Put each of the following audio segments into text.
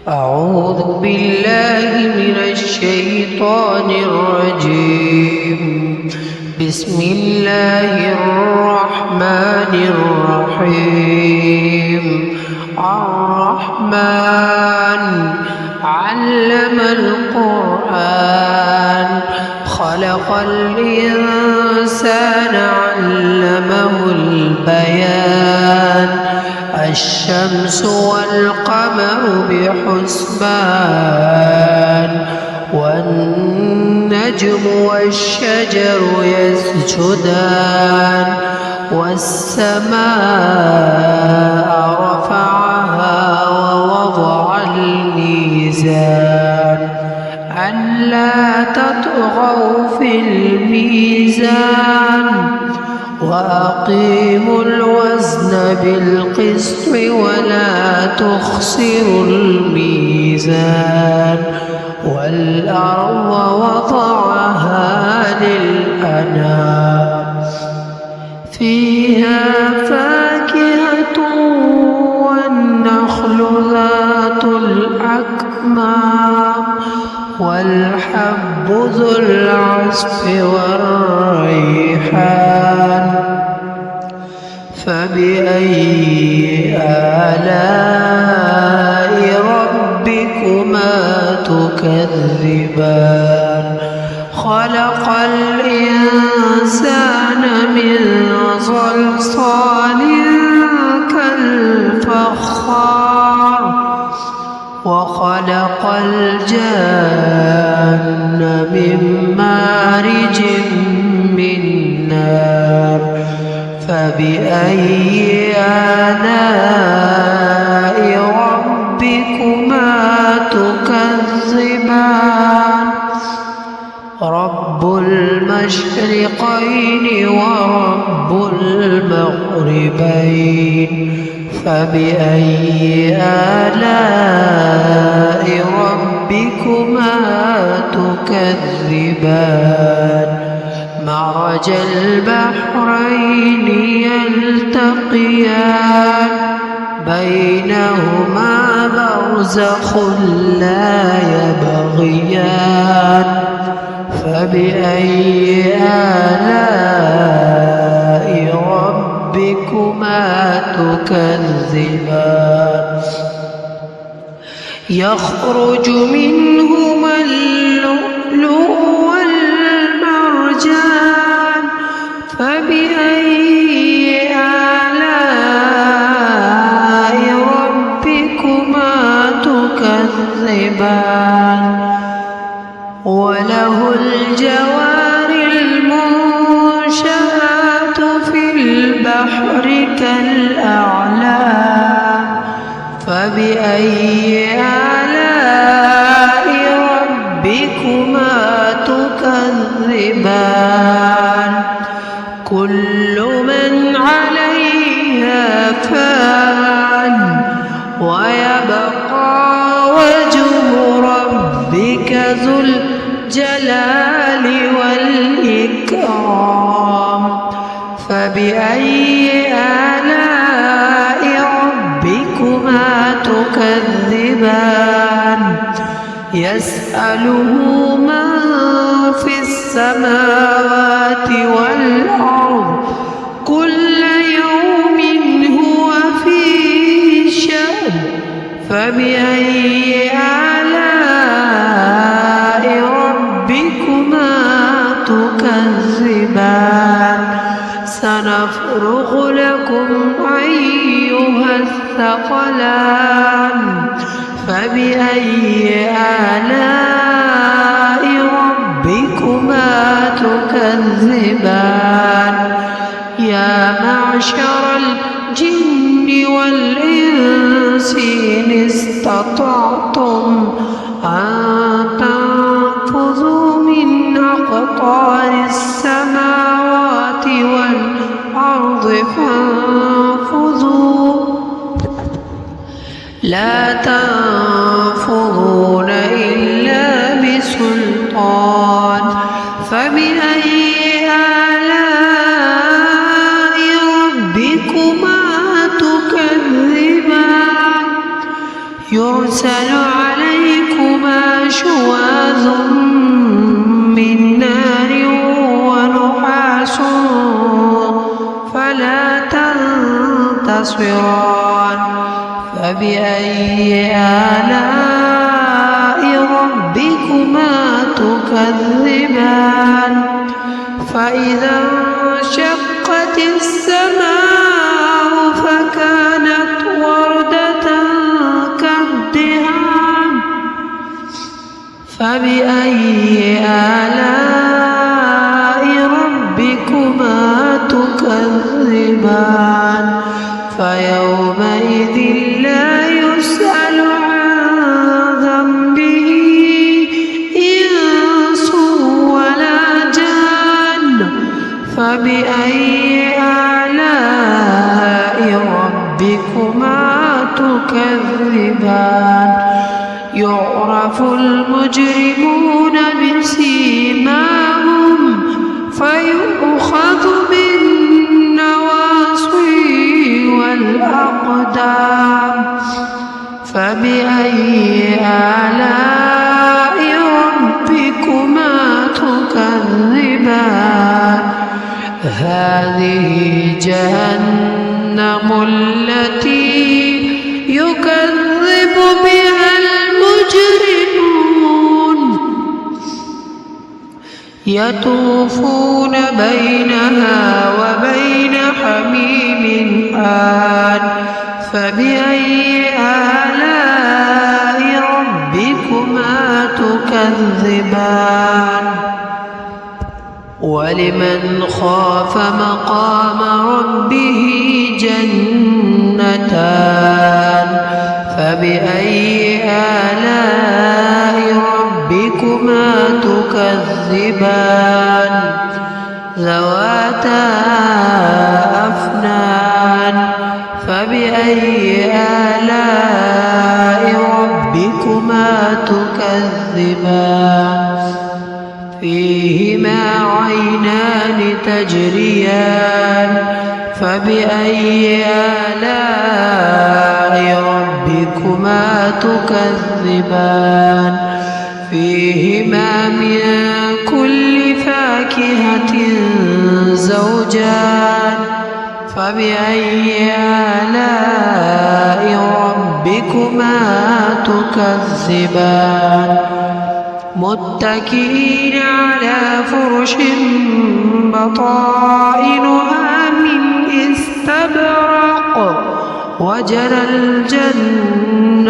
أعوذ بالله من الشيطان الرجيم. بسم الله الرحمن الرحيم. الرحمن علم القرآن خلق الإنسان علمه البيان. الشمس والقمر بحسبان والنجم والشجر يسجدان والسماء رفعها ووضع الميزان ألا تطغوا في الميزان وأقيموا الوزن بالقسط ولا تخسروا الميزان والأرض وضعها للأنام فيها فاكهة والنخل ذات الأكمام والحب ذو العصف والريحان. فبأي آلاء ربكما تكذبان. خلق الإنسان من صلصال كالفخار وخلق الجان من مارج من نار. فبأي آلاء ربكما تكذبان. رب المشرقين ورب المغربين. فبأي آلاء ربكما تكذبان. مرج البحرين يلتقيان بينهما برزخ لا يبغيان. فبأي آلاء ربكما تكذبان. يخرج منهما اللؤلؤ والمرجان. فبأي آلاء ربكما تكذبان. وله الجوار المنشآت في البحر كالأعلام. فبأي آلاء ربكما تكذبان. كل من عليها فان ويبقى وجه ربك ذو الجلال والإكرام. فبأي آلاء ربكما تكذبان. يسأله من في السماوات والأرض كل يوم هو في شأن. فبأي آلاء ربكما تكذبان. سنفرغ لكم أيها الثقلان. فبأي آلاء ربكما تكذبان. يا معشر الجن والإنس إن استطعتم أن تنفذوا من أقطار السماوات والأرض فانفذوا لا تنفذون إلا بسلطان. فبأي آلاء ربكما تكذبان. يرسل بينهما شواذ من نار ونحاس فلا تنتصران فبأي آلاء ربكما تكذبان فإذا انشقت السماء فكانت وردة كالدهان فبأي آلاء ربكما تكذبان فيومئذ لا يسأل عن ذنبه إنس ولا جان فبأي آلاء ربكما تكذبان يعرف المجرمون بسيماهم فيؤخذ بالنواصي والأقدام فبأي آلاء ربكما تكذبان هذه جهنم التي يكذب بها المجرمون يطوفون بينها وبين حميم آن فبأي آلاء ربكما تكذبان ولمن خاف مقام ربه جنتان فبأي آلاء ربكما تكذبان ذواتا أفنان فبأي آلاء ربكما تكذبان فيهما عينان تجريان فبأي آلاء ربكما تكذبان فيهما من كل فاكهة زوجان فبأي آلاء ربكما تكذبان متكئين على فرش بطائنها من استبرق وجنى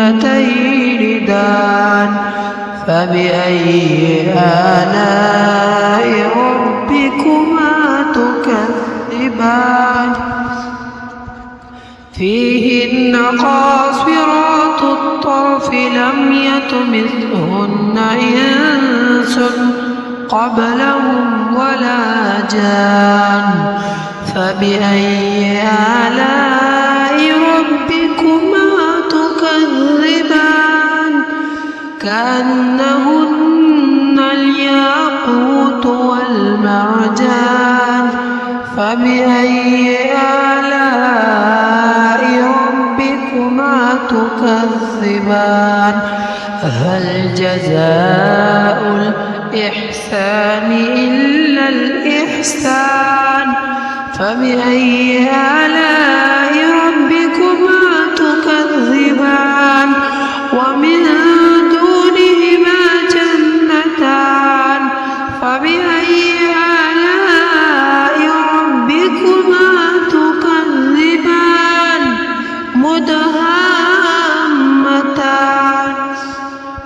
الجنتين دان فبأي آلاء ربكما تكذبان فيهن قاصرات الطرف لم يطمثهن إنس قبلهم ولا جان فبأي آلاء ربكما تكذبان كأنهن الياقوت والمرجان فبأي آلاء ربكما تكذبان هل جزاء الإحسان إلا الإحسان فبأي آلاء ربكما تكذبان ومن دونهما جنتان فبأي آلاء ربكما تكذبان مدهامتان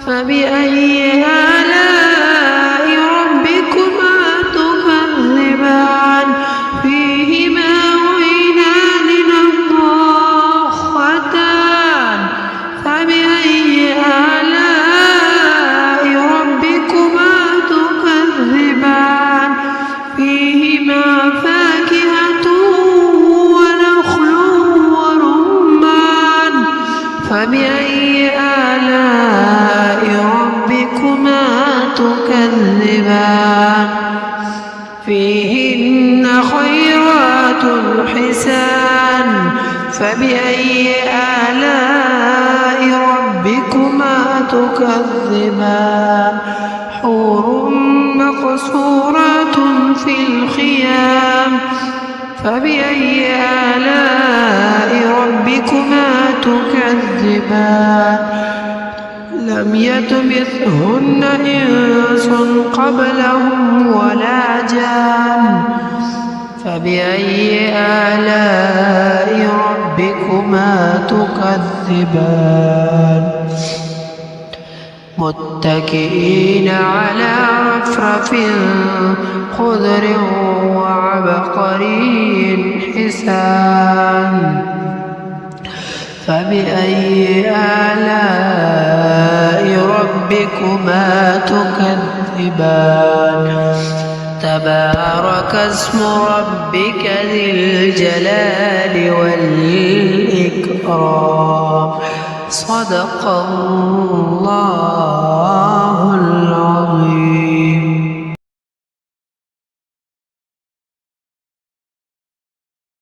فبأي آلاء ربكما تكذبان فيهما عينان نضاختان فبأي آلاء ربكما تكذبان فيهما فاكهة ونخل ورمان فبأي آلاء ربكما تكذبان فيهن خيرات حسان فبأي آلاء ربكما تكذبان حور مقصورات في الخيام فبأي آلاء ربكما تكذبان لم يطمثهن إنس قبلهم ولا جان فبأي آلاء ربكما تكذبان متكئين على رفرف خضر وعبقري حسان فبأي آلاء ربكما تكذبان تبارك اسم ربك ذي الجلال والإكرام صدق الله